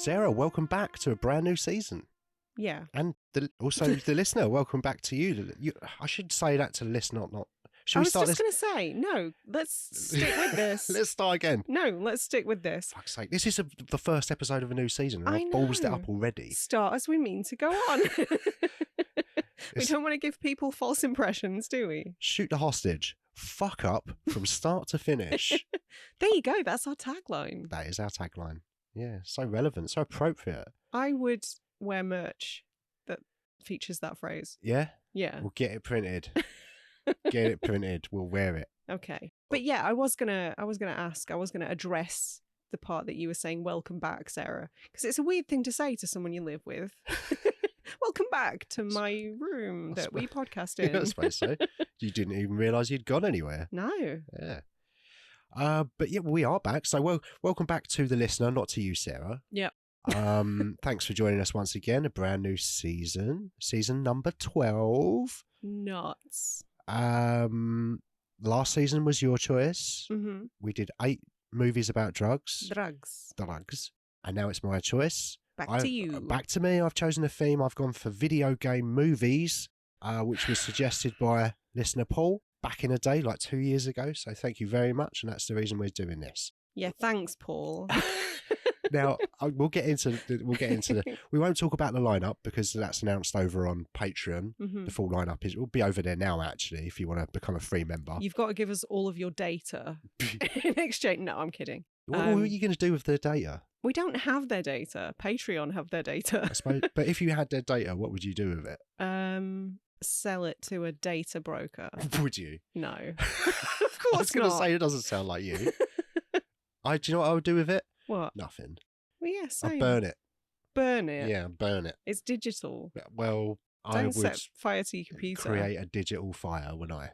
Sarah, welcome back to a brand new season. Yeah. And also the listener, welcome back to you. I should say that to the listener, not... Should we start I was just going to say, no, let's stick with this. Let's start again. No, let's stick with this. Fuck's sake. This is the first episode of a new season, and I've ballsed it up already. Start as we mean to go on. We don't want to give people false impressions, do we? Shoot the hostage. Fuck up from start to finish. There you go. That's our tagline. That is our tagline. Yeah, so relevant, so appropriate. I would wear merch that features that phrase. Yeah? Yeah. We'll get it printed. Get it printed. We'll wear it. Okay. But yeah, I was gonna address the part that you were saying, welcome back, Sarah. Because it's a weird thing to say to someone you live with. Welcome back to my room that we podcast in. Yeah, I suppose so. You didn't even realise you'd gone anywhere. No. Yeah. But yeah, we are back. So welcome back to the listener, not to you, Sarah. Yep. Thanks for joining us once again. A brand new season number 12. Nuts. Last season was your choice. Mm-hmm. We did 8 movies about drugs. Drugs. And now it's my choice. Back to you. Back to me. I've chosen a theme. I've gone for video game movies, which was suggested by listener Paul back in the day, like 2 years ago. So thank you very much. And that's the reason we're doing this. Yeah, thanks, Paul. Now, we'll get into we won't talk about the lineup because that's announced over on Patreon. Mm-hmm. The full lineup will be over there now, actually, if you want to become a free member. You've got to give us all of your data in exchange. No, I'm kidding. What are you going to do with the data? We don't have their data. Patreon have their data. I suppose, but if you had their data, what would you do with it? Sell it to a data broker. Would you? No. Of I was going to say, it doesn't sound like you. Do you know what I would do with it? What? Nothing. Well, yeah, same. I'd burn it. Burn it? Yeah, burn it. It's digital. Well, Don't I would set fire to your computer. create a digital fire, wouldn't I?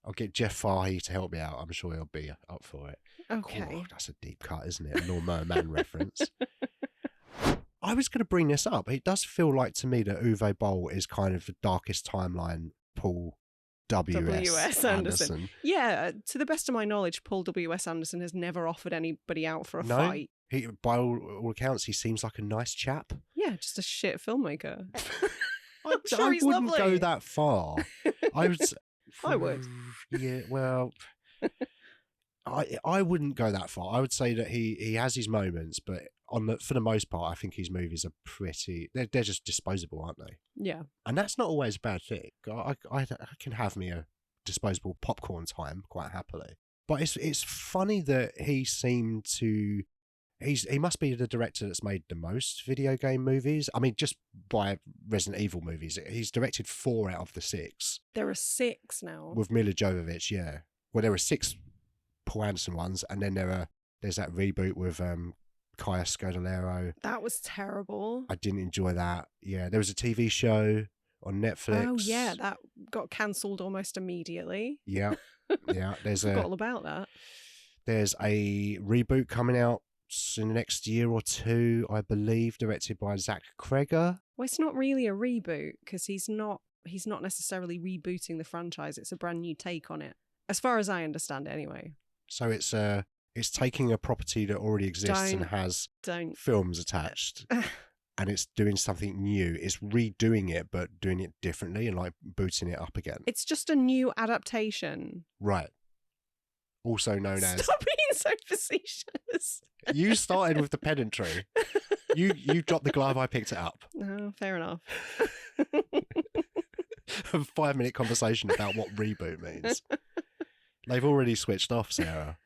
I'll get Jeff Fahey to help me out. I'm sure he'll be up for it. Okay. Oh, that's a deep cut, isn't it? A Norma Man reference. I was going to bring this up. It does feel like to me that Uwe Boll is kind of the darkest timeline Paul W.S. Anderson. Yeah, to the best of my knowledge, Paul W.S. Anderson has never offered anybody out for a fight. By all accounts, he seems like a nice chap. Yeah, just a shit filmmaker. I'm sure I he's wouldn't lovely. go that far. I would. I would. Yeah, well, I wouldn't go that far. I would say that he has his moments, but for the most part, I think his movies are they're just disposable, aren't they? Yeah. And that's not always a bad thing. I can have me a disposable popcorn time quite happily. But it's funny that he seemed to... He must be the director that's made the most video game movies. I mean, just by Resident Evil movies. He's directed 4 out of the 6. There are 6 now. With Milla Jovovich, yeah. Well, there are 6 Paul Anderson ones, and then there's that reboot with Kaya Scodelario. That was terrible. I didn't enjoy that. Yeah, there was a TV show on Netflix. Oh, yeah, that got cancelled almost immediately. Yeah, yeah. Forgot all about that. There's a reboot coming out in the next year or 2, I believe, directed by Zach Kreger. Well, it's not really a reboot because he's not necessarily rebooting the franchise. It's a brand new take on it, as far as I understand it anyway. So it's taking a property that already exists and has films attached, and it's doing something new. It's redoing it, but doing it differently and like booting it up again. It's just a new adaptation. Right. Also known as... Stop being so facetious. You started with the pedantry. You dropped the glove, I picked it up. No, fair enough. A 5-minute conversation about what reboot means. They've already switched off, Sarah.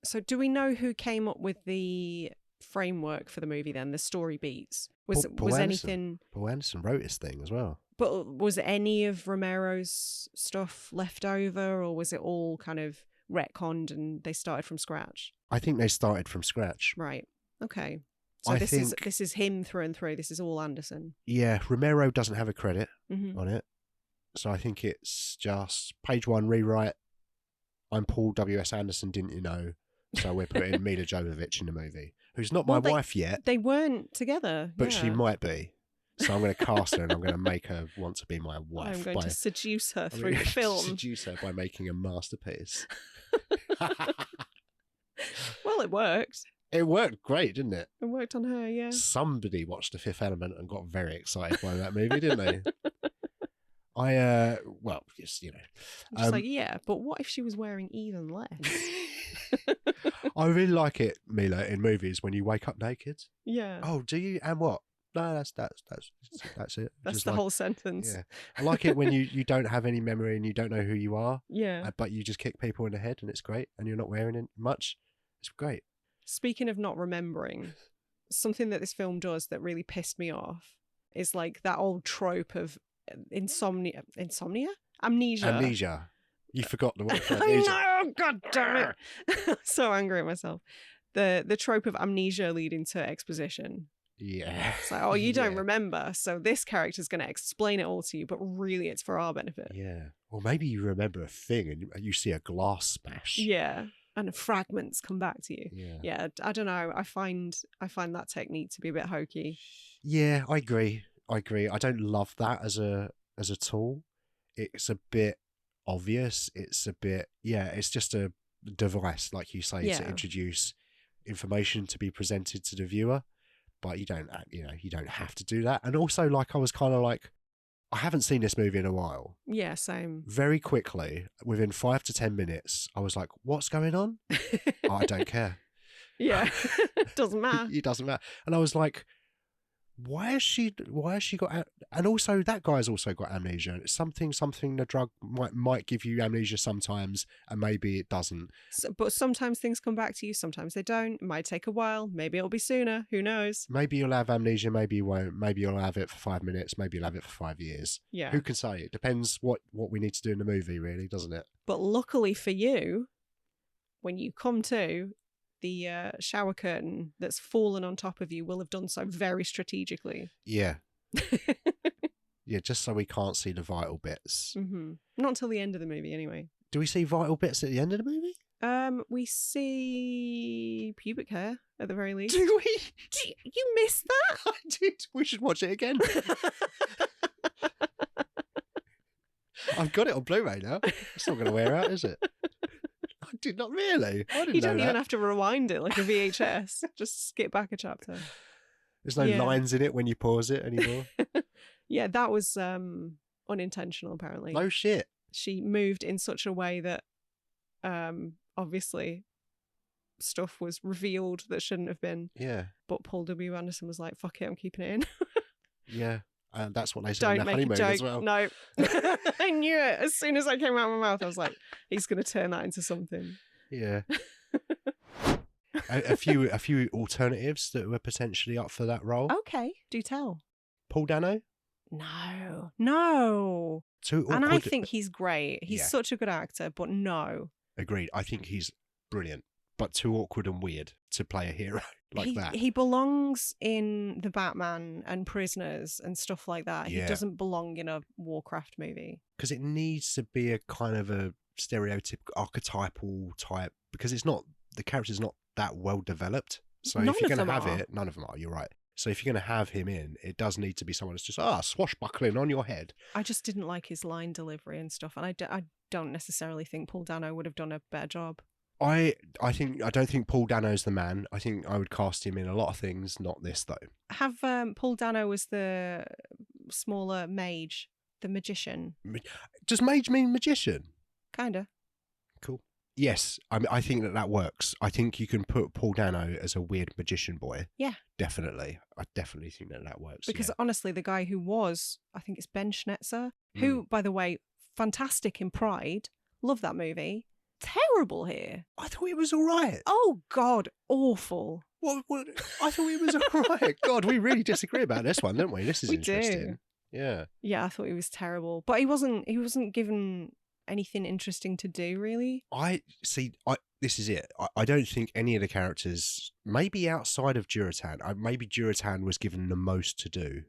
So do we know who came up with the framework for the movie then, the story beats? Was anything... Paul Anderson wrote his thing as well. But was any of Romero's stuff left over, or was it all kind of retconned and they started from scratch? I think they started from scratch. Right. Okay. So this is him through and through. This is all Anderson. Yeah, Romero doesn't have a credit on it. So I think it's just page 1 rewrite. I'm Paul W.S. Anderson, didn't you know? So we're putting Milla Jovovich in the movie, who's not my wife yet. They weren't together. But she might be. So I'm going to cast her and I'm going to make her want to be my wife. I'm going to seduce her through the film. Seduce her by making a masterpiece. Well, it worked. It worked great, didn't it? It worked on her, yeah. Somebody watched The Fifth Element and got very excited by that movie, didn't they? Well, yes, you know. Just like, yeah, but what if she was wearing even less? I really like it, Mila, in movies when you wake up naked. Yeah. Oh, do you? And what? No, that's it. That's Just the like, whole sentence. yeah. I like it when you don't have any memory and you don't know who you are. Yeah. But you just kick people in the head and it's great, and you're not wearing it much. It's great. Speaking of not remembering, something that this film does that really pissed me off is like that old trope of amnesia. You forgot the word for I amnesia. know, god damn it. So angry at myself. The trope of amnesia leading to exposition. Yeah. It's like, oh, you don't remember, so this character's going to explain it all to you, but really it's for our benefit. Yeah. Or maybe you remember a thing and you see a glass smash. Yeah. And fragments come back to you. Yeah. I don't know. I find that technique to be a bit hokey. Yeah, I agree. I don't love that as a tool. It's a bit obvious. It's a bit, it's just a device, like you say, to introduce information to be presented to the viewer. But you don't have to do that. And also, like, I was kind of like, I haven't seen this movie in a while. Yeah, same. Very quickly, within 5 to 10 minutes, I was like, what's going on? Oh, I don't care. Yeah, doesn't matter. It doesn't matter. And I was like, why has she got, and also that guy's also got amnesia. It's something the drug might give you amnesia sometimes, and maybe it doesn't. But sometimes things come back to you, sometimes they don't. It might take a while, maybe it'll be sooner, who knows. Maybe you'll have amnesia, maybe you won't. Maybe you'll have it for 5 minutes, maybe you'll have it for 5 years. Yeah, who can say? It depends what we need to do in the movie, really, doesn't it? But luckily for you, when you come to, the shower curtain that's fallen on top of you will have done so very strategically. Yeah. Yeah, just so we can't see the vital bits. Mm-hmm. Not until the end of the movie, anyway. Do we see vital bits at the end of the movie? We see pubic hair at the very least. Do we? You missed that? I did. We should watch it again. I've got it on Blu-ray now. It's not going to wear out, is it? I did not really. I didn't You know don't that. even have to rewind it like a VHS. Just skip back a chapter. There's no lines in it when you pause it anymore. Yeah, that was unintentional, apparently. No shit. She moved in such a way that obviously stuff was revealed that shouldn't have been. Yeah. But Paul W. Anderson was like, fuck it, I'm keeping it in. Yeah. And that's what they said in the honeymoon as well. No. I knew it. As soon as I came out of my mouth, I was like, he's going to turn that into something. Yeah. a few alternatives that were potentially up for that role. Okay, do tell. Paul Dano? No. Too awkward. And I think he's great. He's Yeah. such a good actor, but no. Agreed. I think he's brilliant, but too awkward and weird to play a hero like that. He belongs in the Batman and Prisoners and stuff like that. Yeah. He doesn't belong in a Warcraft movie. Because it needs to be a kind of a stereotypical, archetypal type, because the character's not that well developed. So None if you're of going to them have are. it, none of them are, you're right. So if you're going to have him in, it does need to be someone that's just, swashbuckling on your head. I just didn't like his line delivery and stuff. And I don't necessarily think Paul Dano would have done a better job. I don't think Paul Dano's the man. I think I would cast him in a lot of things, not this though. Have Paul Dano as the smaller mage, the magician. Does mage mean magician? Kinda. Cool. Yes, I think that works. I think you can put Paul Dano as a weird magician boy. Yeah. Definitely. I definitely think that works. Because yeah. honestly, the guy who was, I think it's Ben Schnetzer, who, by the way, fantastic in Pride. Love that movie. Terrible here. I thought it was all right. Oh, God, awful. What? I thought it was all right. God, we really disagree about this one, don't we? This is We interesting. do. Yeah. Yeah, I thought he was terrible. But he wasn't given anything interesting to do, really. This is it. I don't think any of the characters, maybe outside of Duratan, maybe Duratan was given the most to do,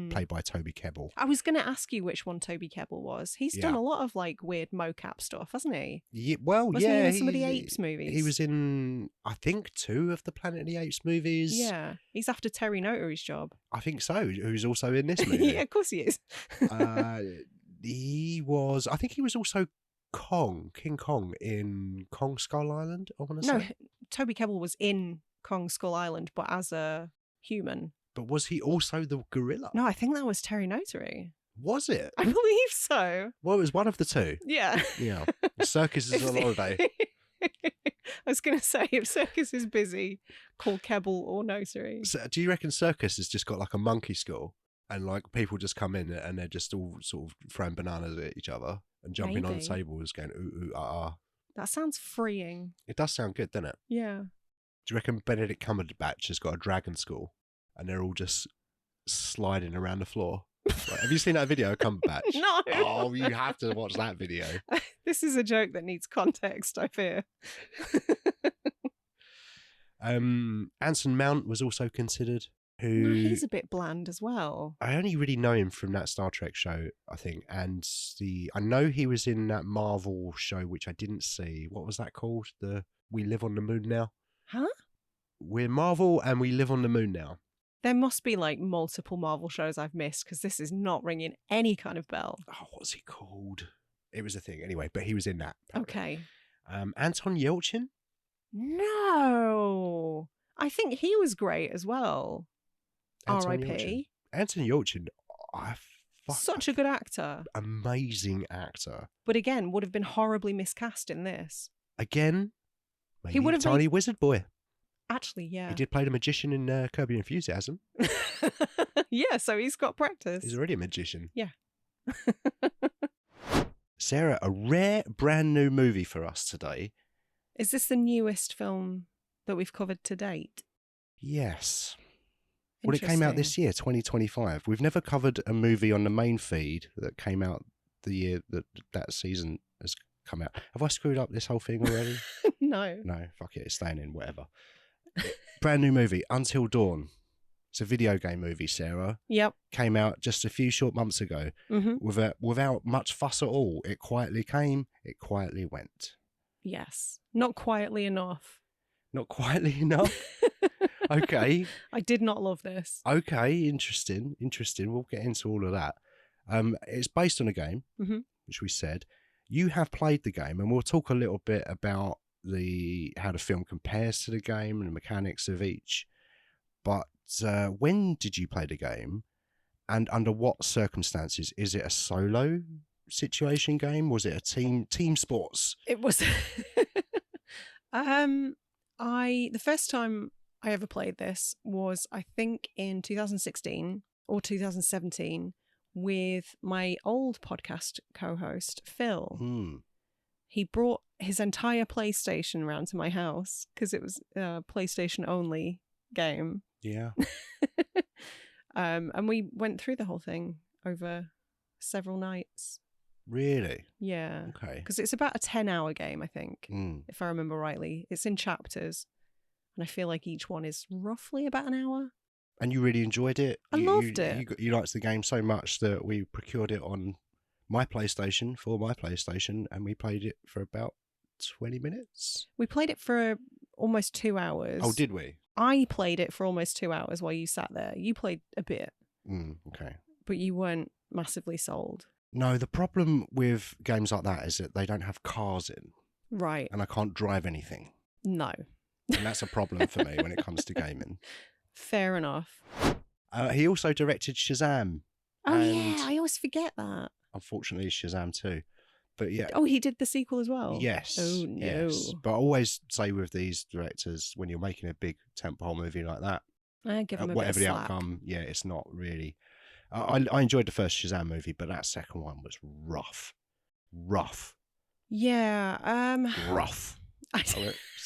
played by Toby Kebbell. I was going to ask you which one Toby Kebbell was. He's done a lot of like weird mocap stuff, hasn't he? Yeah, well, Wasn't he yeah. in some of the Apes movies? He was in, I think, 2 of the Planet of the Apes movies. Yeah, he's after Terry Notary's job. I think so, who's also in this movie. Yeah, of course he is. I think he was also King Kong in Kong Skull Island, I want to say. No, Toby Kebbell was in Kong Skull Island, but as a human. But was he also the gorilla? No, I think that was Terry Notary. Was it? I believe so. Well, it was one of the two. Yeah. Yeah. The circus is on holiday. I was going to say, if Circus is busy, call Kebble or Notary. So, do you reckon circus has just got like a monkey school and like people just come in and they're just all sort of throwing bananas at each other and jumping on the Maybe. tables going ooh, ooh, ah, ah. That sounds freeing. It does sound good, doesn't it? Yeah. Do you reckon Benedict Cumberbatch has got a dragon school and they're all just sliding around the floor? Like, have you seen that video of Cumberbatch? No. Oh, you have to watch that video. This is a joke that needs context, I fear. Anson Mount was also considered. Who No, he's a bit bland as well. I only really know him from that Star Trek show, I think, and I know he was in that Marvel show which I didn't see. What was that called? The We Live on the Moon Now. Huh? We're Marvel and we live on the moon now. There must be like multiple Marvel shows I've missed because this is not ringing any kind of bell. Oh, what's he called? It was a thing anyway, but he was in that. Okay. Anton Yelchin. No. I think he was great as well. Anton R.I.P. Yelchin. Anton Yelchin. Such a good actor. Amazing actor. But again, would have been horribly miscast in this. Again, maybe He would have tiny wizard boy. Actually, yeah. He did play the magician in Curb Your Enthusiasm. Yeah, so he's got practice. He's already a magician. Yeah. Sarah, a rare brand new movie for us today. Is this the newest film that we've covered to date? Yes. Well, it came out this year, 2025. We've never covered a movie on the main feed that came out the year that season has come out. Have I screwed up this whole thing already? No. No, fuck it. It's staying in, whatever. Brand new movie, Until Dawn. It's a video game movie, Sarah. Yep. Came out just a few short months ago. Mm-hmm. Without much fuss at all. It quietly came, it quietly went. Yes. Not quietly enough. Not quietly enough? Okay. I did not love this. Okay, interesting. We'll get into all of that. It's based on a game, Mm-hmm. which we said. You have played the game, and we'll talk a little bit about how the film compares to the game and the mechanics of each. But when did you play the game, and under what circumstances? Is it a solo situation game? Was it a team sports? It was. The first time I ever played this was, I think, in 2016 or 2017 with my old podcast co-host Phil. He brought his entire PlayStation round to my house because it was a PlayStation only game. Yeah. And we went through the whole thing over several nights. Really? Yeah. Okay. Because it's about a 10-hour game, I think, if I remember rightly. It's in chapters, and I feel like each one is roughly about an hour. And you really enjoyed it? I loved it. You liked the game so much that we procured it on my PlayStation, and we played it for about 20 minutes. We played it for almost 2 hours. Oh, did we? I played it for almost 2 hours while you sat there. You played a bit. Okay. But you weren't massively sold. No, the problem with games like that is that they don't have cars in. Right. And I can't drive anything. No. And that's a problem for me when it comes to gaming. Fair enough. He also directed Shazam. Oh, yeah. I always forget that. Unfortunately, Shazam 2. But yeah. Oh, he did the sequel as well? Yes. Oh, no. Yes. But I always say with these directors, when you're making a big tentpole movie like that, I give him a whatever bit the of slack. outcome, yeah, it's not really. I enjoyed the first Shazam movie, but that second one was rough. Yeah. Rough. I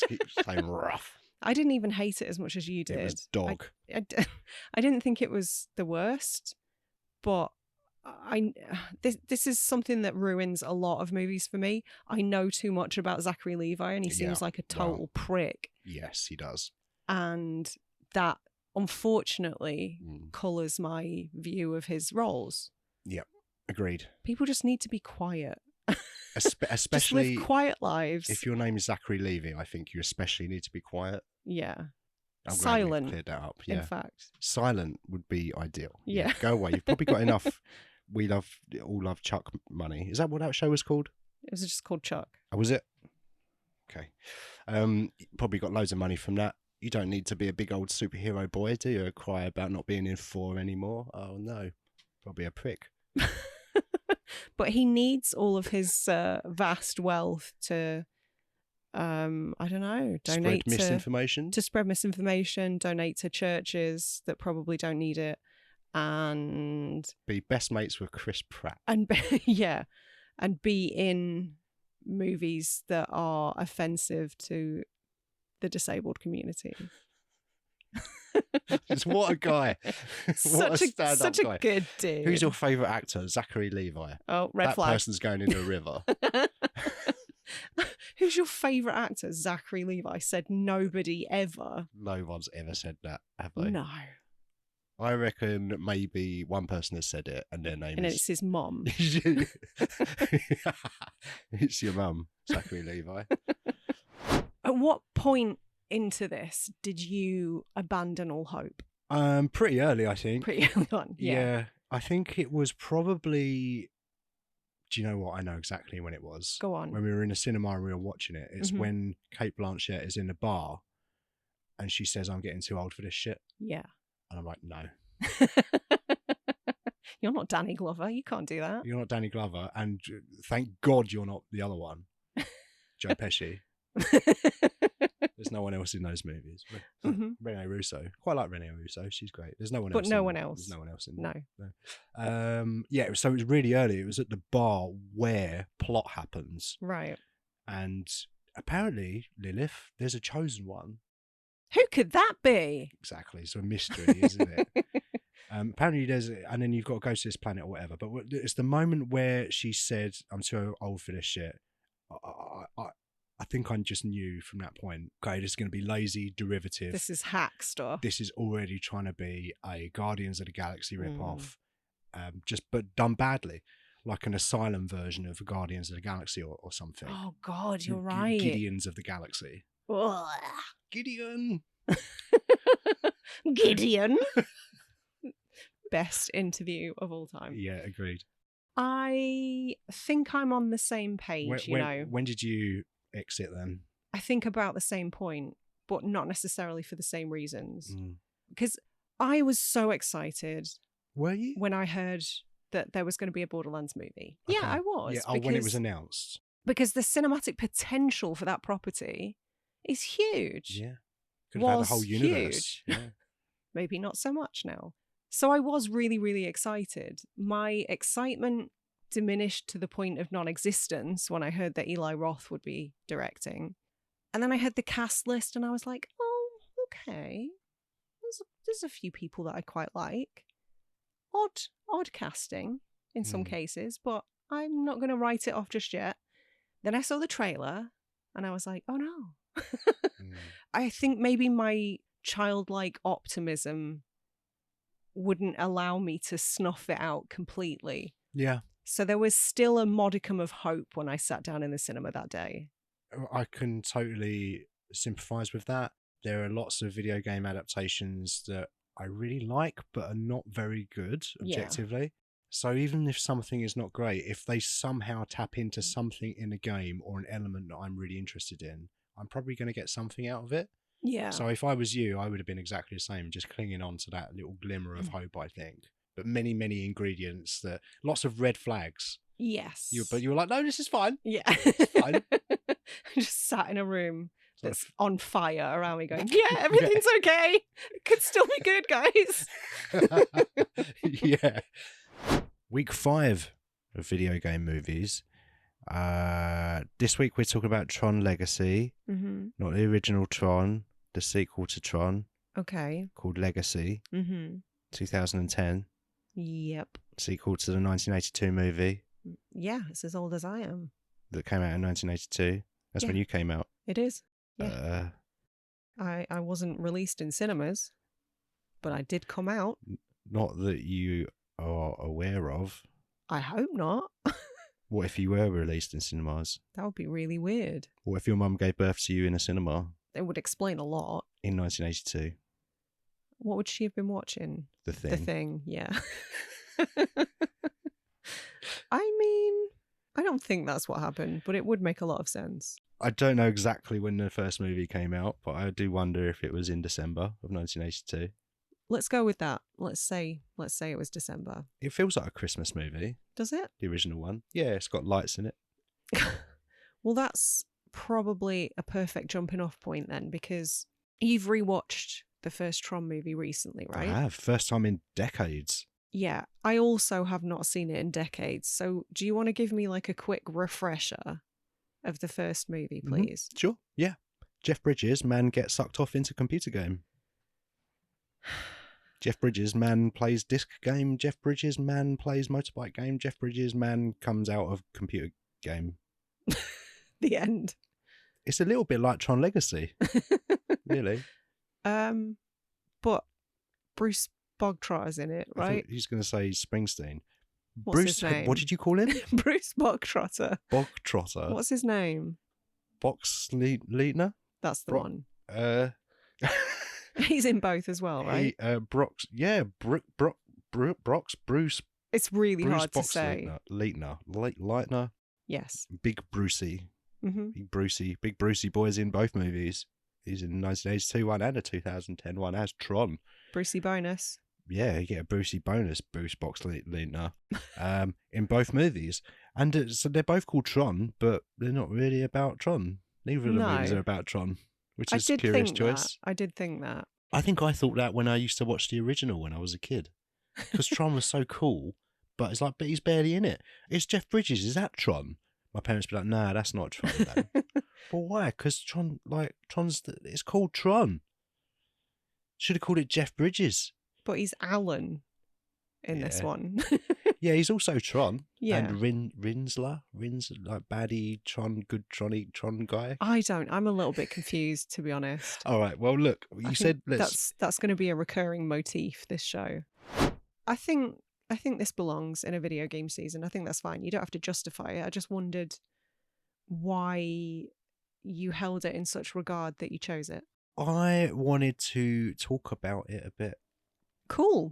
keep saying rough. I didn't even hate it as much as you did. It was dog. I didn't think it was the worst, but this is something that ruins a lot of movies for me. I know too much about Zachary Levi, and he seems like a total prick. Yes, he does. And that, unfortunately, colours my view of his roles. Yep, agreed. People just need to be quiet. Especially just live quiet lives. If your name is Zachary Levi, I think you especially need to be quiet. Yeah. I'm silent. Glad we cleared that up. Yeah. In fact. Silent would be ideal. Yeah. Go away. You've probably got enough. We all love Chuck money. Is that what that show was called? It was just called Chuck. Oh, was it? Okay. Probably got loads of money from that. You don't need to be a big old superhero boy, do you? Cry about not being in 4 anymore. Oh no, probably a prick. But he needs all of his vast wealth to, I don't know, donate Spread misinformation. to spread misinformation, donate to churches that probably don't need it, and Be best mates with Chris Pratt. yeah, and be in movies that are offensive to the disabled community. Just what a guy. What a stand-up such a guy. good dude. Who's your favourite actor? Zachary Levi. Oh, red That flag. person's going in a river. Who's your favourite actor? Zachary Levi said nobody ever. No one's ever said that, have they? No. I reckon maybe one person has said it, and their name And is... it's his mom. It's your mum, Zachary Levi. At what point into this did you abandon all hope? Pretty early, I think. Pretty early on, yeah. I think it was probably... Do you know what? I know exactly when it was. Go on. When we were in a cinema and we were watching it. It's when Kate Blanchett is in the bar and she says, I'm getting too old for this shit. Yeah. And I'm like, no. You're not Danny Glover. You can't do that. You're not Danny Glover. And thank God you're not the other one. Joe Pesci. There's no one else in those movies. Rene Russo. Quite like Rene Russo. She's great. There's no one else. But no one else. There's no one else in No. Yeah, so it was really early. It was at the bar where plot happens. Right. And apparently, Lilith, there's a chosen one. Who could that be? Exactly. It's a mystery, isn't it? Apparently there's, and then you've got to go to this planet or whatever. But it's the moment where she said, I'm too old for this shit. I think I just knew from that point, okay, this is going to be lazy, derivative. This is hack stuff. This is already trying to be a Guardians of the Galaxy rip-off, but done badly. Like an Asylum version of Guardians of the Galaxy or something. Oh, God, you're right. Gideons of the Galaxy. Ugh. Gideon! Gideon! Best interview of all time. Yeah, agreed. I think I'm on the same page, When did you exit then? I think about the same point, but not necessarily for the same reasons. Because I was so excited. Were you? When I heard that there was going to be a Borderlands movie. Okay. Yeah, I was. Yeah, when it was announced. Because the cinematic potential for that property is huge. Yeah. Could have had a whole universe. Huge. Yeah. Maybe not so much now. So I was really, really excited. My excitement diminished to the point of non-existence when I heard that Eli Roth would be directing. And then I heard the cast list and I was like, oh, okay. There's a few people that I quite like. Odd casting in some cases, but I'm not going to write it off just yet. Then I saw the trailer and I was like, oh no. I think maybe my childlike optimism wouldn't allow me to snuff it out completely. Yeah. So there was still a modicum of hope when I sat down in the cinema that day. I can totally sympathise with that. There are lots of video game adaptations that I really like, but are not very good objectively. Yeah. So even if something is not great, if they somehow tap into something in a game or an element that I'm really interested in, I'm probably going to get something out of it. Yeah. So if I was you, I would have been exactly the same, just clinging on to that little glimmer of hope, I think. But many, many ingredients, lots of red flags. Yes. But you were like, no, this is fine. Yeah. It's fine. I just sat in a room that's on fire around me going, yeah, everything's okay. It could still be good, guys. Yeah. Week 5 of video game movies. This week we're talking about Tron Legacy. Not the original Tron, the sequel to Tron. Okay. Called Legacy. 2010. Yep. Sequel to the 1982 movie. Yeah, it's as old as I am. That came out in 1982. That's when you came out. It is. Yeah. I wasn't released in cinemas, but I did come out. Not that you are aware of. I hope not. What if you were released in cinemas? That would be really weird. What if your mum gave birth to you in a cinema? It would explain a lot. In 1982. What would she have been watching? The Thing. The Thing, yeah. I mean, I don't think that's what happened, but it would make a lot of sense. I don't know exactly when the first movie came out, but I do wonder if it was in December of 1982. Let's go with that. Let's say it was December. It feels like a Christmas movie, Does it? the original one. Yeah, it's got lights in it. Well, that's probably a perfect jumping off point then, because you've rewatched the first Tron movie recently, right? I have. First time in decades. Yeah, I also have not seen it in decades. So do you want to give me like a quick refresher of the first movie, please? Mm-hmm. Sure, yeah. Jeff Bridges, man gets sucked off into computer game. Jeff Bridges, man plays disc game. Jeff Bridges, man plays motorbike game. Jeff Bridges, man comes out of computer game. The end. It's a little bit like Tron Legacy, really. But Bruce Bogtrotter's in it, right? He's going to say Springsteen. What's his name? What did you call him? Bruce Bogtrotter. Bogtrotter. What's his name? Leitner? That's the one. Uh, He's in both as well, right? Brox. Yeah, Brox. Bruce. It's really Bruce hard Box to say. Leitner. Yes. Big Brucey. Mm-hmm. Big Brucey boys in both movies. He's in the 1982 one and a 2010 one as Tron. Brucey bonus. Yeah, you get a Brucey bonus, Bruce Box Leitner, in both movies. And so they're both called Tron, but they're not really about Tron. Neither of the movies are about Tron, which is a curious choice. I did think that. I think I thought that when I used to watch the original when I was a kid. Because Tron was so cool, but it's like, but he's barely in it. It's Jeff Bridges, is that Tron? My parents be like, nah, that's not Tron, Dad. But why? Because it's called Tron. Should have called it Jeff Bridges. But he's Alan in this one. Yeah, he's also Tron. Yeah. And Rinsler, like baddie Tron, good Tron guy. I'm a little bit confused, to be honest. All right, well, look, said that's going to be a recurring motif, this show. I think this belongs in a video game season. I think that's fine. You don't have to justify it. I just wondered why you held it in such regard that you chose it. I wanted to talk about it a bit. Cool.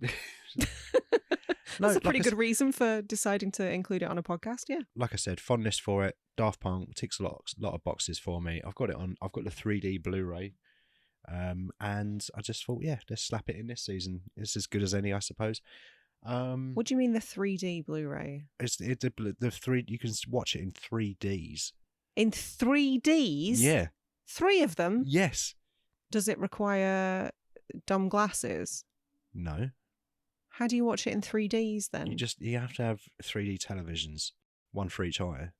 That's a pretty good reason for deciding to include it on a podcast, yeah. Like I said, fondness for it. Daft Punk ticks a lot of boxes for me. I've got the 3D Blu-ray. And I just thought, yeah, let's slap it in this season. It's as good as any, I suppose. What do you mean the 3D Blu-ray? The three. You can watch it in 3Ds. In 3Ds? Yeah. 3 of them? Yes. Does it require dumb glasses? No. How do you watch it in 3Ds then? You have to have 3D televisions, one for each eye.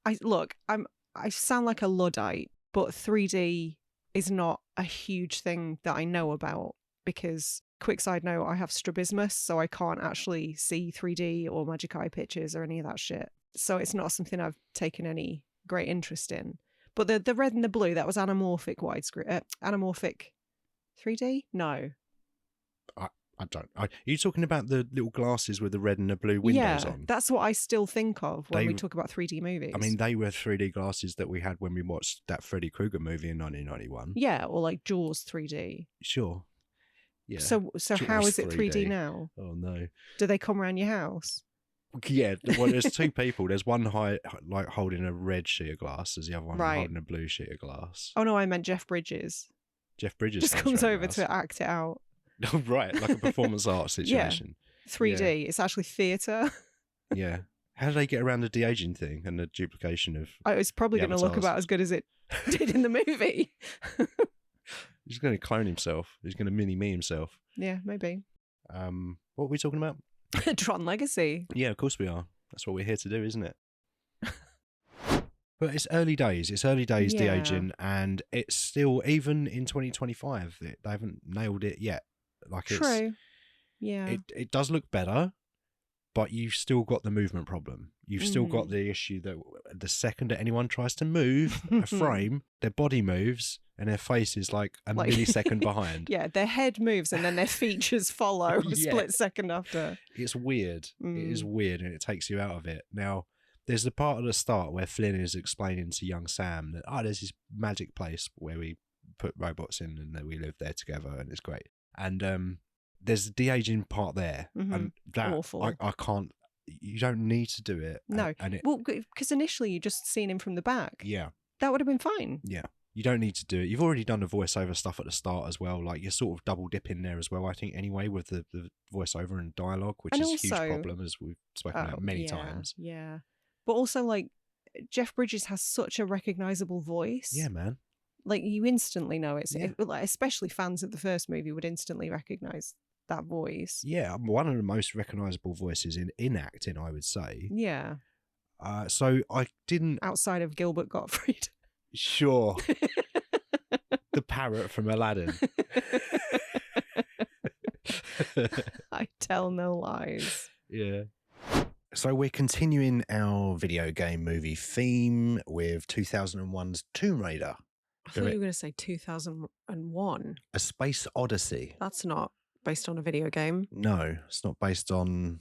I sound like a Luddite, but 3D is not a huge thing that I know about because, quick side note, I have strabismus, so I can't actually see 3D or Magic Eye pictures or any of that shit. So it's not something I've taken any great interest in. But the red and the blue, that was anamorphic widescreen. Anamorphic 3D? No. I don't. Are you talking about the little glasses with the red and the blue windows on? That's what I still think of when we talk about 3D movies. I mean, they were 3D glasses that we had when we watched that Freddy Krueger movie in 1991. Yeah, or like Jaws 3D. Sure. Yeah. So Jaws how is it 3D now? Oh, no. Do they come around your house? Yeah, well, there's 2 people. There's one holding a red sheet of glass. There's the other one holding a blue sheet of glass. Oh, no, I meant Jeff Bridges. Jeff Bridges just comes over to act it out. Right, like a performance art situation. Yeah. 3D. It's actually theatre. Yeah. How do they get around the de-aging thing and the duplication of... It's probably going to look about as good as it did in the movie. He's going to clone himself. He's going to mini-me himself. Yeah, maybe. What are we talking about? Tron Legacy. Yeah, of course we are. That's what we're here to do, isn't it? But it's early days. It's early days de-aging, and it's still, even in 2025, they haven't nailed it yet. True. Yeah. It does look better, but you've still got the movement problem. You've still got the issue that the second that anyone tries to move a frame, their body moves and their face is like a millisecond behind. Yeah, their head moves and then their features follow a split second after. It's weird. It is weird, and it takes you out of it. Now, there's the part at the start where Flynn is explaining to young Sam that, there's this magic place where we put robots in and that we live there together and it's great. And there's the de-aging part there. And that, awful. I can't you don't need to do it. No. And it, Well, because initially you just seen him from the back. yeah. That would have been fine. Yeah. You don't need to do it. You've already done the voiceover stuff at the start as well. Like, you're sort of double dipping there as well, I think, anyway, with the voiceover and dialogue, which And is also, a huge problem, as we've spoken about many times. Yeah. But also, like, Jeff Bridges has such a recognisable voice. Yeah, man. Like, you instantly know it's, Yeah. like, especially fans of the first movie would instantly recognise that voice. Yeah, one of the most recognisable voices in acting, I would say. Yeah. So I didn't... Outside of Gilbert Gottfried. Sure. The parrot from Aladdin. I tell no lies. Yeah. So we're continuing our video game movie theme with 2001's Tomb Raider. I thought you were going to say 2001. A Space Odyssey. That's not based on a video game. No, it's not based on...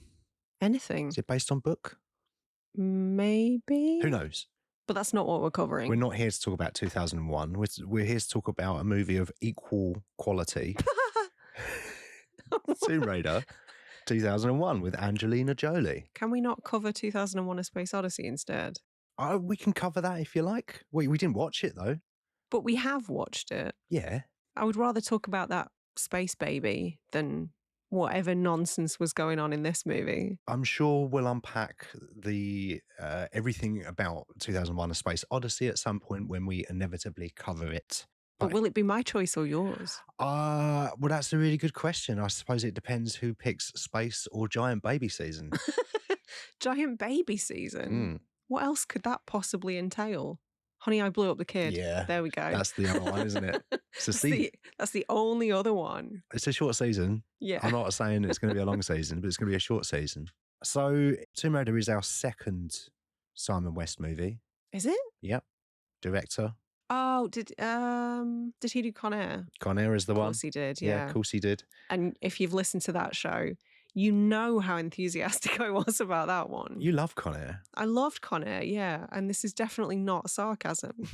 Anything. Is it based on book? Maybe. Who knows? But that's not what we're covering. We're not here to talk about 2001. We're here to talk about a movie of equal quality. Tomb Raider 2001 with Angelina Jolie. Can we not cover 2001 A Space Odyssey instead? We can cover that if you like. We didn't watch it though. But we have watched it. Yeah. I would rather talk about that space baby than whatever nonsense was going on in this movie. I'm sure we'll unpack the everything about 2001 A Space Odyssey at some point when we inevitably cover it. But will it be my choice or yours? Well, that's a really good question. I suppose it depends who picks space or giant baby season. Giant baby season? What else could that possibly entail? Honey, I Blew Up the Kid. Yeah. There we go. That's the other one, isn't it? That's the only other one. It's a short season. Yeah. I'm not saying it's going to be a long season, but it's going to be a short season. So Tomb Raider is our second Simon West movie. Is it? Yep. Director. Oh, did he do Con Air? Con Air is the one. Of course he did, yeah. Of course he did. And if you've listened to that show, you know how enthusiastic I was about that one. You love Con Air. I loved Con Air, yeah. And this is definitely not sarcasm.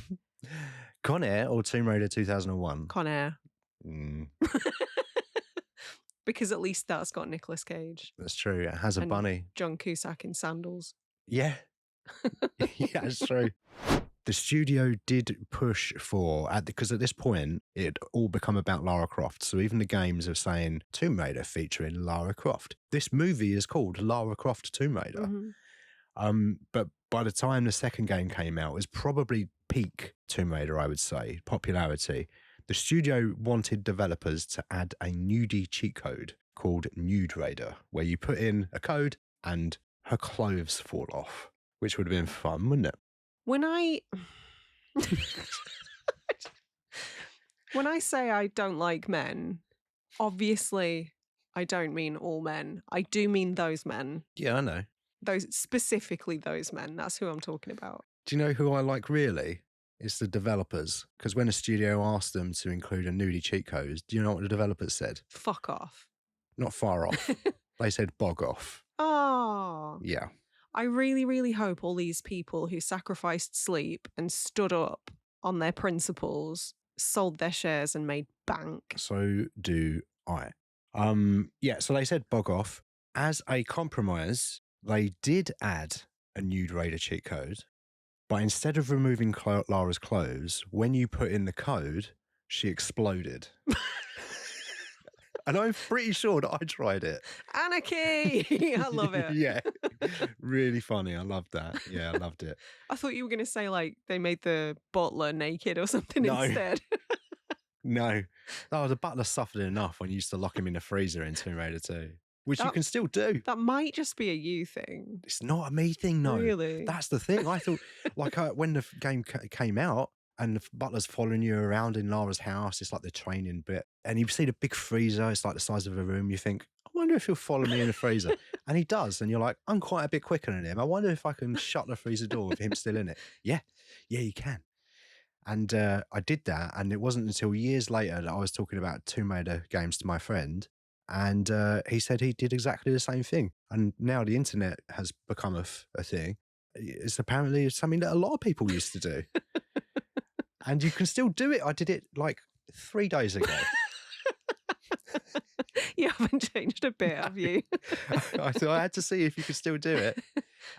Con Air or Tomb Raider 2001? Con Air. Mm, Because at least that's got Nicolas Cage. that's true. It has a And bunny. John Cusack in sandals. Yeah. Yeah, it's true. The studio did push for, because at this point, it all become about Lara Croft. So even the games are saying Tomb Raider featuring Lara Croft. This movie is called Lara Croft Tomb Raider. Mm-hmm. But by the time the second game came out, it was probably peak Tomb Raider, I would say, popularity. The studio wanted developers to add a nudie cheat code called Nude Raider, where you put in a code and her clothes fall off, which would have been fun, wouldn't it? When I say I don't like men, obviously I don't mean all men. I do mean those men. Yeah, I know. Specifically those men. That's who I'm talking about. Do you know who I like really? It's the developers. Because when a studio asked them to include a nudie cheat code, do you know what the developers said? Fuck off. Not far off. They said bog off. Oh. Yeah. I really, really hope all these people who sacrificed sleep and stood up on their principles sold their shares and made bank. So do I. Yeah, so they said bog off. As a compromise, they did add a Nude Raider cheat code, but instead of removing Lara's clothes, when you put in the code, she exploded. And I'm pretty sure that I tried it. Anarchy! I love it. Yeah. Really funny. I loved that. Yeah, I loved it. I thought you were going to say, like, they made the butler naked or something No. instead. No. Oh, the butler suffered enough when you used to lock him in the freezer in Tomb Raider 2, which you can still do. That might just be a you thing. It's not a me thing, no. Really? That's the thing. I thought, like, when the game came out, and the butler's following you around in Lara's house. It's like the training bit. And you see the big freezer. It's like the size of a room. You think, I wonder if he'll follow me in the freezer. And he does. And you're like, I'm quite a bit quicker than him. I wonder if I can shut the freezer door with him still in it. Yeah, you can. And I did that. And it wasn't until years later that I was talking about Tomb Raider games to my friend. And he said he did exactly the same thing. And now the internet has become a thing. It's apparently something that a lot of people used to do. And you can still do it. I did it like 3 days ago. You haven't changed a bit, have you? I thought I had to see if you could still do it.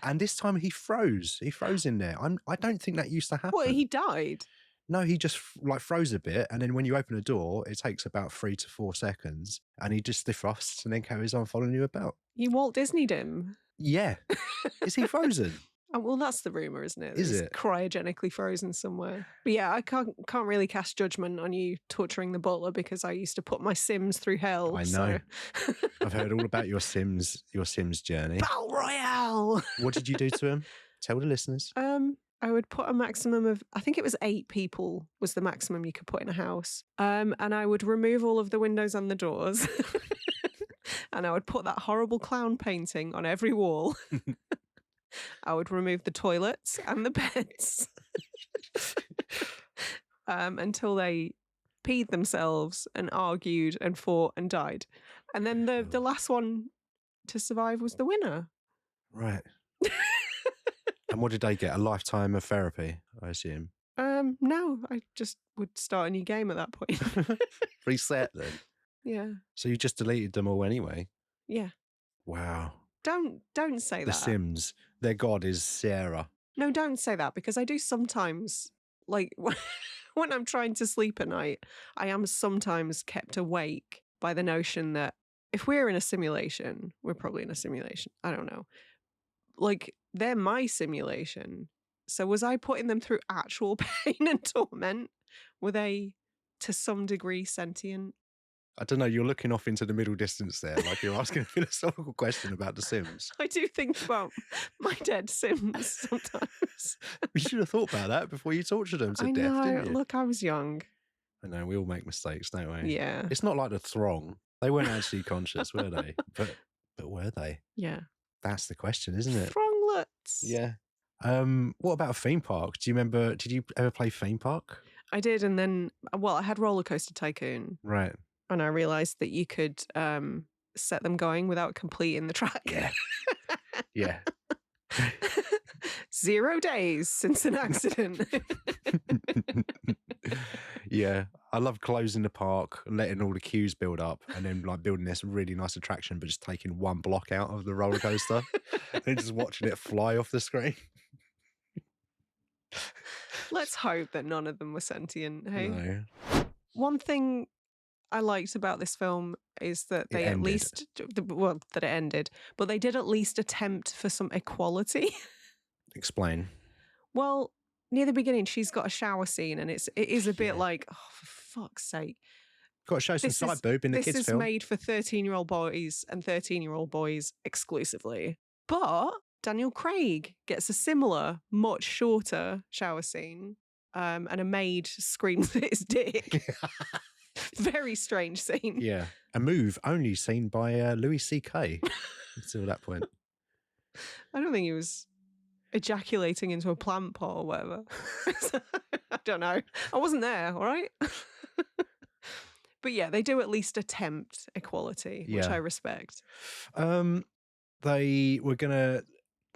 And this time he froze. He froze in there. I don't think that used to happen. What, he died? No, he just like froze a bit, and then when you open a door, it takes about 3 to 4 seconds, and he just defrosts and then carries on following you about. You Walt Disney'd him? Yeah. Is he frozen? Oh, well, that's the rumour, isn't it? Is He's it? Cryogenically frozen somewhere. But yeah, I can't really cast judgment on you torturing the butler because I used to put my Sims through hell. I know. So. I've heard all about your Sims journey. Battle Royale! What did you do to him? Tell the listeners. I would put a maximum of, I think it was 8 people was the maximum you could put in a house. And I would remove all of the windows and the doors. And I would put that horrible clown painting on every wall. I would remove the toilets and the beds. Until they peed themselves and argued and fought and died. And then the last one to survive was the winner. Right. And what did they get? A lifetime of therapy, I assume? No, I just would start a new game at that point. Reset then? Yeah. So you just deleted them all anyway? Yeah. Wow. Don't say that. The Sims, their god is Sarah. No, don't say that, because I do sometimes, like, when I'm trying to sleep at night, I am sometimes kept awake by the notion that if we're in a simulation, we're probably in a simulation. I don't know. Like, they're my simulation. So was I putting them through actual pain and torment? Were they, to some degree, sentient? I don't know, you're looking off into the middle distance there, like you're asking a philosophical question about The Sims. I do think about my dead Sims sometimes. You should have thought about that before you tortured them to I death, know. didn't you? Look, I was young. I know, we all make mistakes, don't we? Yeah. It's not like the Throng. They weren't actually conscious, were they? But were they? Yeah. That's the question, isn't it? Thronglets. Yeah. What about a theme park? Do you remember, did you ever play theme park? I did, and then, well, I had Roller Coaster Tycoon. Right. And I realised that you could set them going without completing the track. Yeah. Yeah. 0 days since an accident. Yeah. I love closing the park, letting all the queues build up, and then like building this really nice attraction, but just taking one block out of the roller coaster and just watching it fly off the screen. Let's hope that none of them were sentient, hey? No. One thing I liked about this film is that they at least, well, that it ended, but they did at least attempt for some equality. Explain. Well, near the beginning, she's got a shower scene, and it is a bit like, oh, for fuck's sake. Got to show some side boob in the kids' film. This is made for 13-year-old boys and 13-year-old boys exclusively. But Daniel Craig gets a similar, much shorter shower scene, and a maid screams at his dick. Very strange scene. Yeah. A move only seen by Louis C.K. until that point. I don't think he was ejaculating into a plant pot or whatever. I don't know. I wasn't there, all right? But yeah, they do at least attempt equality, which I respect. They were going to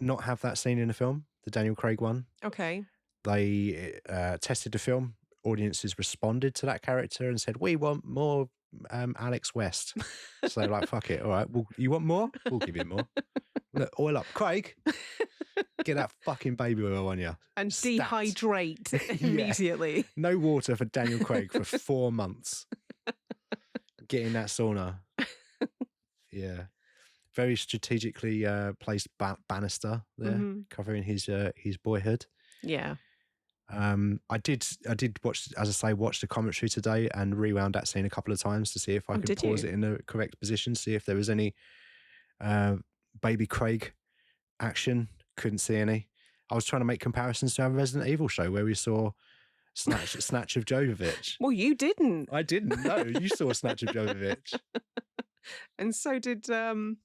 not have that scene in the film, the Daniel Craig one. Okay. They tested the film. Audiences responded to that character and said, we want more Alex West. So like, fuck it. All right. Well, you want more? We'll give you more. Look, oil up. Craig, get that fucking baby oil on you. And dehydrate immediately. No water for Daniel Craig for 4 months. Get in that sauna. Yeah. Very strategically placed banister there, covering his boyhood. Yeah. I did watch, as I say, watch the commentary today and rewound that scene a couple of times to see if I could pause it in the correct position, see if there was any baby Craig action. Couldn't see any. I was trying to make comparisons to our Resident Evil show where we saw Snatch of Jovovich. Well, you didn't. I didn't. No, you saw Snatch of Jovovich. And so did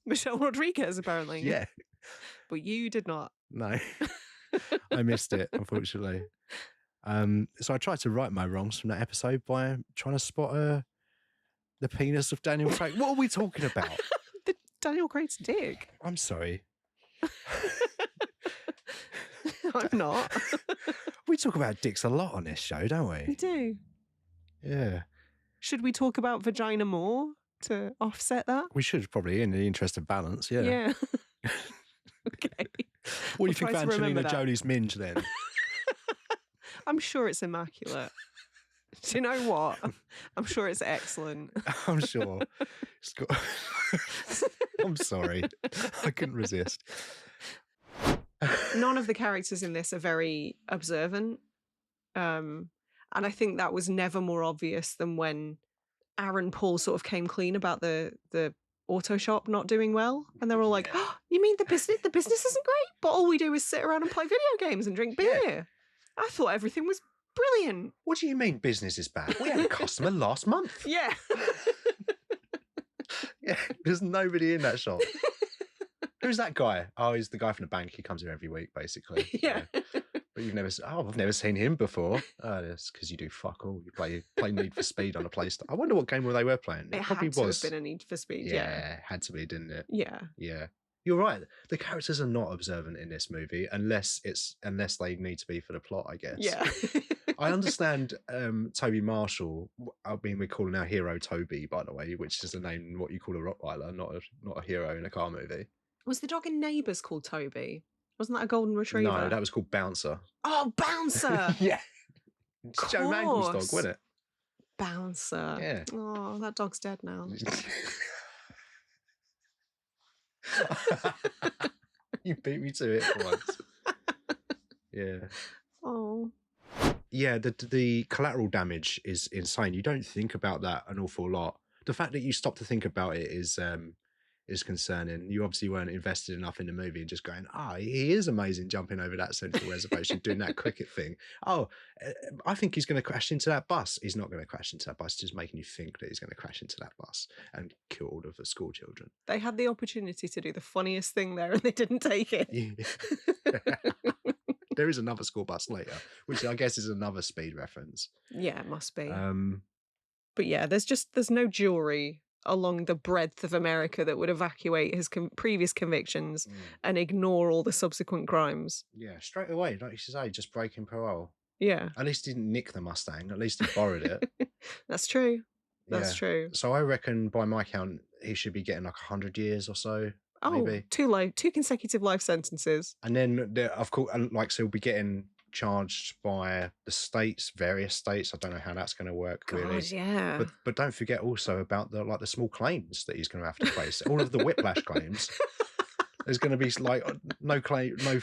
Michelle Rodriguez, apparently. Yeah. But you did not. No. I missed it, unfortunately. So I tried to right my wrongs from that episode by trying to spot the penis of Daniel Craig. What are we talking about? Daniel Craig's dick. I'm sorry. I'm not. We talk about dicks a lot on this show, don't we? We do. Yeah. Should we talk about vagina more? to offset that? We should probably, in the interest of balance, yeah. Yeah. Okay. What do you I'll think try of to remember Angelina that. Jolie's minge then? I'm sure it's immaculate. Do you know what? I'm sure it's excellent. I'm sure. It's got... I'm sorry. I couldn't resist. None of the characters in this are very observant. And I think that was never more obvious than when Aaron Paul sort of came clean about the auto shop not doing well. And they're all like, oh, you mean the business isn't great? But all we do is sit around and play video games and drink beer. Yeah. I thought everything was brilliant. What do you mean business is bad? We had a customer last month. Yeah. Yeah, there's nobody in that shop. Who's that guy? Oh, he's the guy from the bank. He comes here every week, basically. Yeah. But you've never... Oh, I've never seen him before. Oh, that's because you do fuck all. You play Need for Speed on a PlayStation. I wonder what game they were playing. It probably had to was. have been a Need for Speed. Yeah, had to be, didn't it? Yeah. Yeah. You're right. The characters are not observant in this movie unless they need to be for the plot, I guess. Yeah. I understand Toby Marshall. I mean, we call our hero Toby, by the way, which is the name what you call a Rottweiler, not a hero in a car movie. Was the dog in Neighbours called Toby? Wasn't that a golden retriever? No, that was called Bouncer. Oh, Bouncer! Yeah. It's Joe Mangle's dog, wasn't it? Bouncer. Yeah. Oh, that dog's dead now. You beat me to it for once. Yeah. Oh. Yeah, the collateral damage is insane. You don't think about that an awful lot. The fact that you stop to think about it is concerning. You obviously weren't invested enough in the movie and just going, he is amazing jumping over that central reservation, doing that cricket thing. I think he's going to crash into that bus. He's not going to crash into that bus, just making you think that he's going to crash into that bus and kill all of the school children. They had the opportunity to do the funniest thing there and they didn't take it. Yeah. There is another school bus later, which I guess is another Speed reference. Yeah, it must be. But yeah, there's no jury along the breadth of America that would evacuate his previous convictions and ignore all the subsequent crimes. Yeah, straight away, like you say, just breaking parole. Yeah. At least he didn't nick the Mustang. At least he borrowed it. That's true. That's true. So I reckon, by my count, he should be getting like 100 years or so. Oh, maybe. two consecutive life sentences. And then, of course, so he'll be getting charged by the states, various states. I don't know how that's going to work, really. Yeah. But don't forget also about the small claims that he's going to have to face. All of the whiplash claims. There's going to be like no claim, no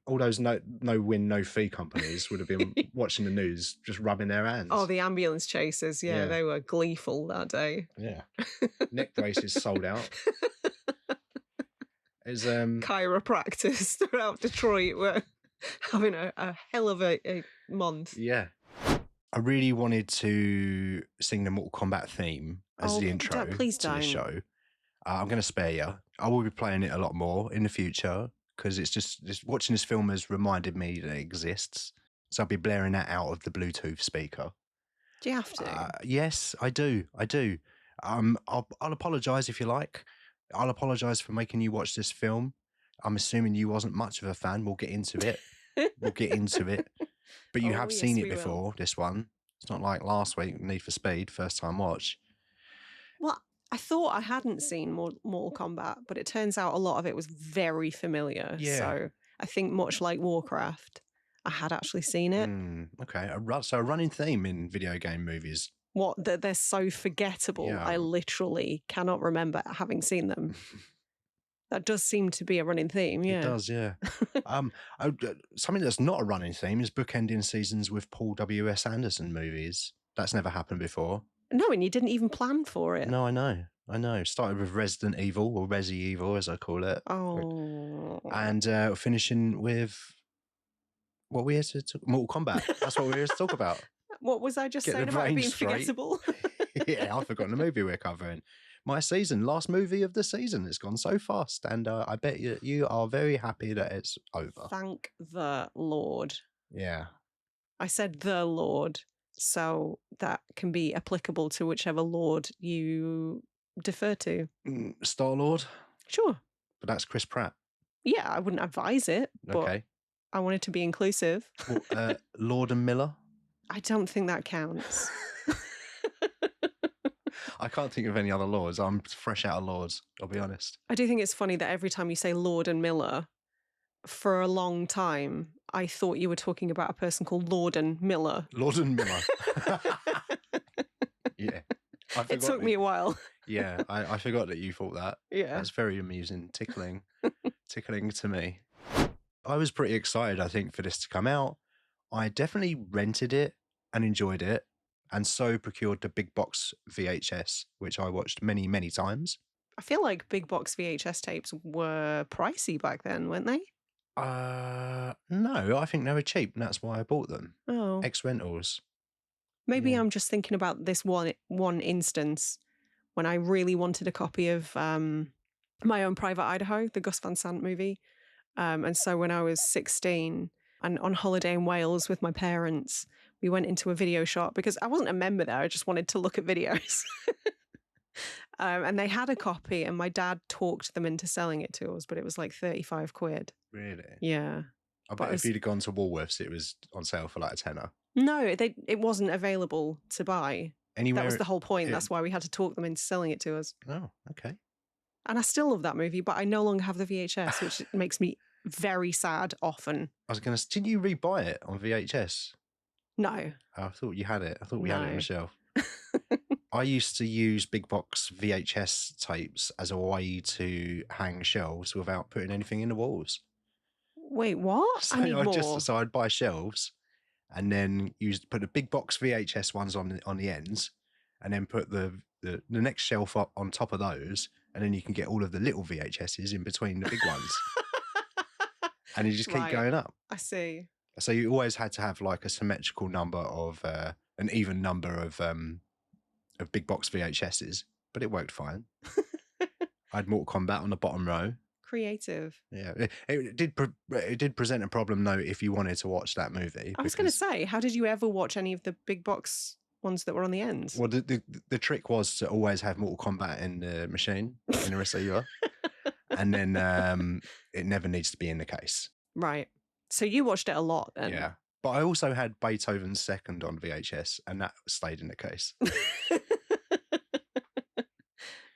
all those no win, no fee companies would have been watching the news, just rubbing their hands. Oh, the ambulance chasers. Yeah, they were gleeful that day. Yeah. Neck braces sold out. Is chiropractors throughout Detroit were having a hell of a month. Yeah. I really wanted to sing the Mortal Kombat theme as the intro to the show. I'm going to spare you. I will be playing it a lot more in the future because it's just watching this film has reminded me that it exists. So I'll be blaring that out of the Bluetooth speaker. Do you have to? Yes, I do. I'll apologise if you like. I'll apologise for making you watch this film. I'm assuming you wasn't much of a fan. We'll get into it. But you have seen it before, this one. It's not like last week, Need for Speed, first time watch. Well, I thought I hadn't seen Mortal Kombat, but it turns out a lot of it was very familiar. Yeah. So I think much like Warcraft, I had actually seen it. Okay. So a running theme in video game movies. What, that they're so forgettable. Yeah. I literally cannot remember having seen them. That does seem to be a running theme, yeah. It does, yeah. Something that's not a running theme is bookending seasons with Paul W.S. Anderson movies. That's never happened before. No, and you didn't even plan for it. No, I know. Started with Resident Evil, or Resi Evil, as I call it. Oh. And finishing with what we had to talk, Mortal Kombat. That's what we were here to talk about. What was I just saying about it being forgettable? Yeah, I've forgotten the movie we're covering. My last movie of the season. It's gone so fast, and I bet you are very happy that it's over. Thank the Lord. Yeah. I said the Lord, so that can be applicable to whichever Lord you defer to. Star-Lord? Sure. But that's Chris Pratt. Yeah, I wouldn't advise it, but okay. I wanted to be inclusive. Lord and Miller? I don't think that counts. I can't think of any other Lords. I'm fresh out of Lords, I'll be honest. I do think it's funny that every time you say Lord and Miller, for a long time, I thought you were talking about a person called Lord and Miller. Lord and Miller. Yeah. It took me a while. Yeah, I forgot that you thought that. Yeah. That's very amusing, tickling to me. I was pretty excited, I think, for this to come out. I definitely rented it and enjoyed it, and so procured the big box VHS, which I watched many, many times. I feel like big box VHS tapes were pricey back then, weren't they? No, I think they were cheap, and that's why I bought them. Oh. Ex-rentals. Maybe Yeah. I'm just thinking about this one instance when I really wanted a copy of My Own Private Idaho, the Gus Van Sant movie. And so when I was 16 and on holiday in Wales with my parents, we went into a video shop because I wasn't a member there. I just wanted to look at videos. And they had a copy and my dad talked them into selling it to us, but it was like 35 quid. Really? Yeah. I bet if you'd have gone to Woolworths, it was on sale for like a tenner. No, it wasn't available to buy. Anywhere, that was the whole point. That's why we had to talk them into selling it to us. Oh, okay. And I still love that movie, but I no longer have the VHS, which makes me very sad often. I was going to... Didn't you rebuy it on VHS? No. Oh, I thought you had it. I thought we had it on No. the shelf. I used to use big box VHS tapes as a way to hang shelves without putting anything in the walls. Wait, what? So I need more. So I'd buy shelves and then put the big box VHS ones on the ends, and then put the next shelf up on top of those, and then you can get all of the little VHSs in between the big ones. And you just keep going up. I see. So you always had to have like a symmetrical number of an even number of big box VHSs, but it worked fine. I had Mortal Kombat on the bottom row. Creative. Yeah, it did present a problem though if you wanted to watch that movie. I was going to say, how did you ever watch any of the big box ones that were on the ends? Well, the trick was to always have Mortal Kombat in the machine, in the receiver, and then it never needs to be in the case. Right. So you watched it a lot then? Yeah. But I also had Beethoven's Second on VHS, and that stayed in the case.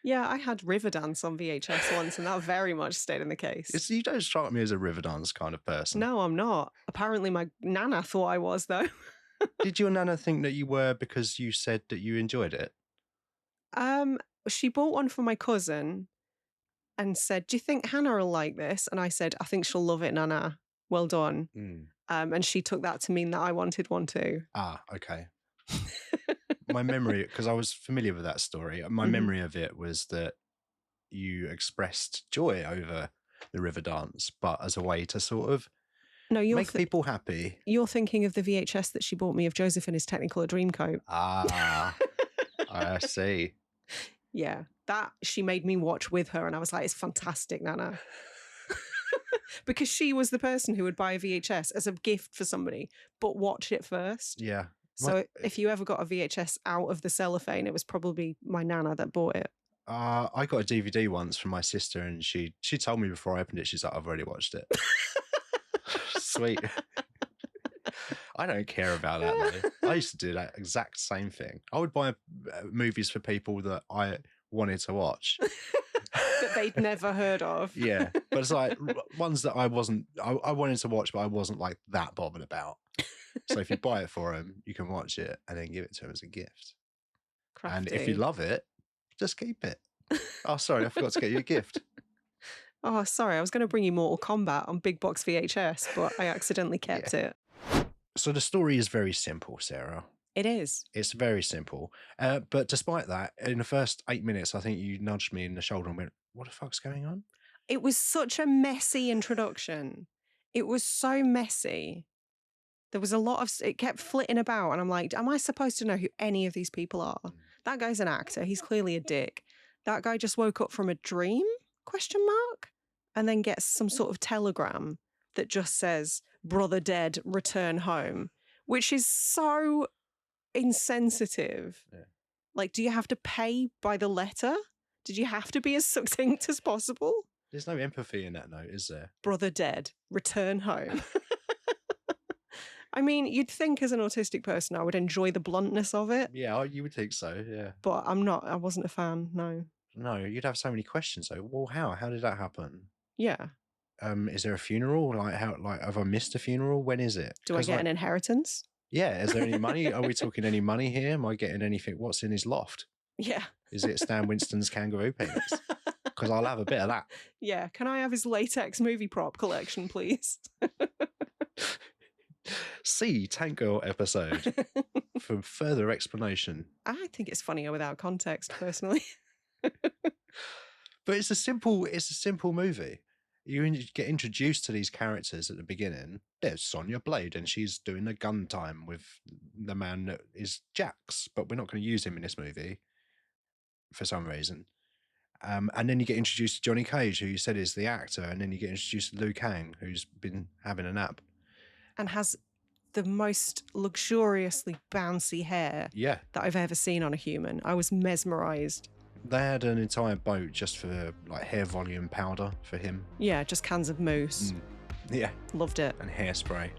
Yeah, I had Riverdance on VHS once, and that very much stayed in the case. You don't strike me as a Riverdance kind of person. No, I'm not. Apparently my nana thought I was, though. Did your nana think that you were because you said that you enjoyed it? She bought one for my cousin and said, "Do you think Hannah will like this?" And I said, "I think she'll love it, Nana. Well done." And she took that to mean that I wanted one too. Ah, okay. My memory, because I was familiar with that story, my memory of it was that you expressed joy over the river dance, but as a way to sort of make people happy. You're thinking of the VHS that she bought me of Joseph and his Technicolor Dreamcoat. Ah, I see. Yeah, that she made me watch with her, and I was like, "It's fantastic, Nana." Because she was the person who would buy a VHS as a gift for somebody, but watch it first. Yeah. So if you ever got a VHS out of the cellophane, it was probably my nana that bought it. I got a DVD once from my sister, and she told me before I opened it, she's like, "I've already watched it." Sweet. I don't care about that though. I used to do that exact same thing. I would buy movies for people that I wanted to watch. That they'd never heard of. Yeah, but it's like ones that I wanted to watch, but I wasn't like that bothered about. So if you buy it for them, you can watch it and then give it to them as a gift. Crafty. And if you love it, just keep it. Oh, sorry, I forgot to get you a gift. Oh, sorry, I was going to bring you Mortal Kombat on big box VHS, but I accidentally kept it. So the story is very simple, Sarah. It is. It's very simple. But despite that, in the first 8 minutes, I think you nudged me in the shoulder and went, "What the fuck's going on?" It was such a messy introduction. It was so messy. There was a lot of... It kept flitting about, and I'm like, am I supposed to know who any of these people are? That guy's an actor. He's clearly a dick. That guy just woke up from a dream? ? And then gets some sort of telegram that just says, "Brother dead, return home," which is so insensitive. Yeah. Like, do you have to pay by the letter? Did you have to be as succinct as possible? There's no empathy in that note, is there? "Brother dead, return home." I mean, you'd think as an autistic person I would enjoy the bluntness of it, Yeah, you would think so. Yeah. but I'm not. I wasn't a fan. No. No, you'd have so many questions though. Well, how? How did that happen? Yeah. Is there a funeral? Like, how? Like, have I missed a funeral? When is it? Do I 'Cause, get like, an inheritance? yeah, is there any money? Are we talking any money here? Am I getting anything? What's in his loft? Yeah. Is it Stan Winston's kangaroo penis? Because I'll have a bit of that. Yeah. Can I have his latex movie prop collection, please? See Tank Girl episode for further explanation. I think it's funnier without context, personally. But it's a simple movie. Get introduced to these characters at the beginning. There's Sonya Blade, and she's doing a gun time with the man that is Jax, but we're not going to use him in this movie for some reason. And then you get introduced to Johnny Cage, who you said is the actor, and then you get introduced to Liu Kang, who's been having a nap. And has the most luxuriously bouncy hair Yeah. that I've ever seen on a human. I was mesmerised. They had an entire boat just for like hair volume powder for him. Yeah, just cans of mousse. Yeah. Loved it. And hairspray.